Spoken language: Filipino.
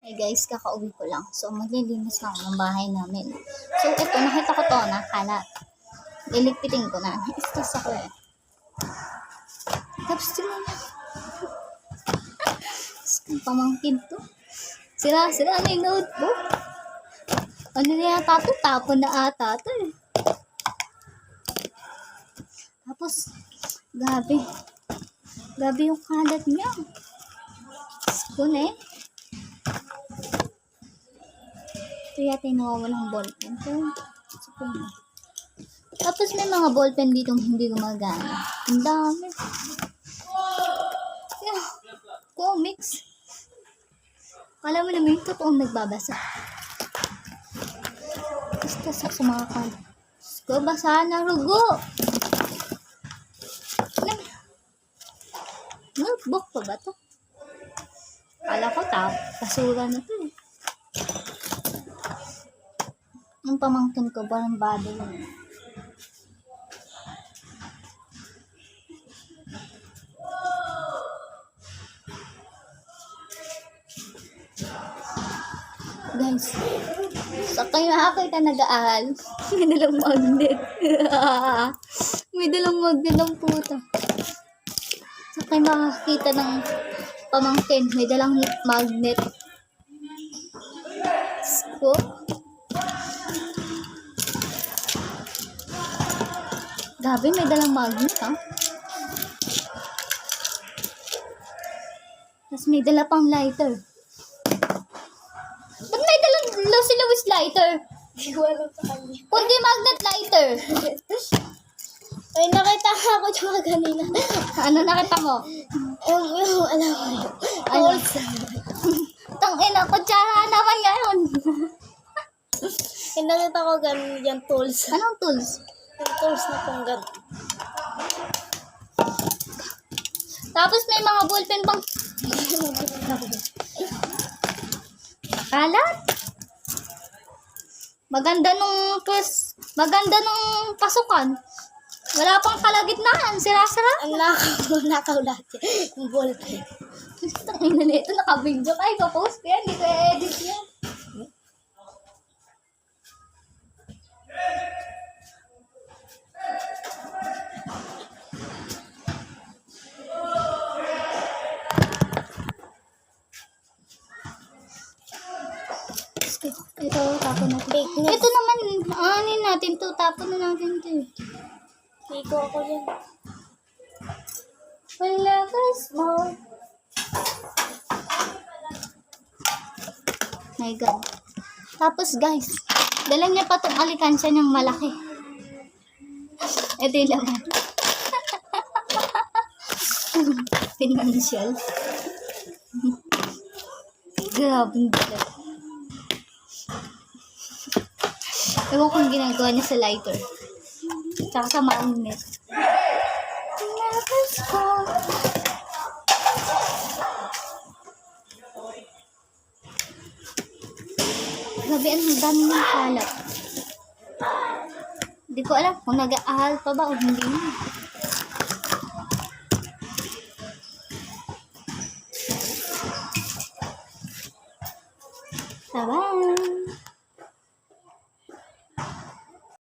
Hey guys, kakauwi ko lang. So, maglilinis lang ako ng bahay namin. So, eto, nakita ko to, nakalat. Liligpitin ko na. Na-stress ako eh. Tapos, tingnan niya. Pamangkin to. Sira na yung notebook. Ano na yata to? Tapon na ata to eh. Tapos, gabi. Gabi yung kalat niya. Spoon eh. Ito yata yung nawawalang ballpen. Spoon. Tapos may mga ballpen dito hindi gumagana. Ang dami. Yeah. Comics. Kala mo naman yung totoong nagbabasa. Basta sa mga kan. Ko basahan ng rugo. Notebook pa ba to? Kala ko basura na to eh. Ang pamangkin ko parang bado yun. Guys, sa kayo nakakita nag-aaral, may dalang magnet. May dalang magnet ng puta. Sa kayo makakita ng pamangkin, may dalang magnet. Sko. Gabi, may dalang magnet, ha? Tapos may dala pang lighter. Ba't may dalang si Lewis lighter? Hindi ko alam sa kanya. Kundi magnet lighter. Ay, nakita ako tsaka kanina. Ano nakita mo? Yung alam mo yun. Ano? Tools. Tangina, kutsara naman ngayon. Yung nakita ko ganun yung tools. Anong tools? Yung tools na pang ganun. Tapos may mga ballpen pang kalat. Maganda nung pasukan. Wala pang kalagitnaan, sira-sira. Ang nakaw lahat yung ballpen. Tangina na ito, naka-video ka, ipapost ko yan, hindi ko i-edit yan. Ito, tapon natin. Fake news. Ito naman, anin natin to, tapon na natin to. Fake ako yan. Wala ka small. My God. Tapos guys, dala niya pa itong alikansya niyang malaki. Ito yung laman. Financial. Grabe dala. Ewan kung ginagawa niya sa lighter. Tsaka sa magnet. Never stop. Grabe, ang dami ng kalat. Hindi ko alam kung nag-aaral pa ba o hindi na. Tara.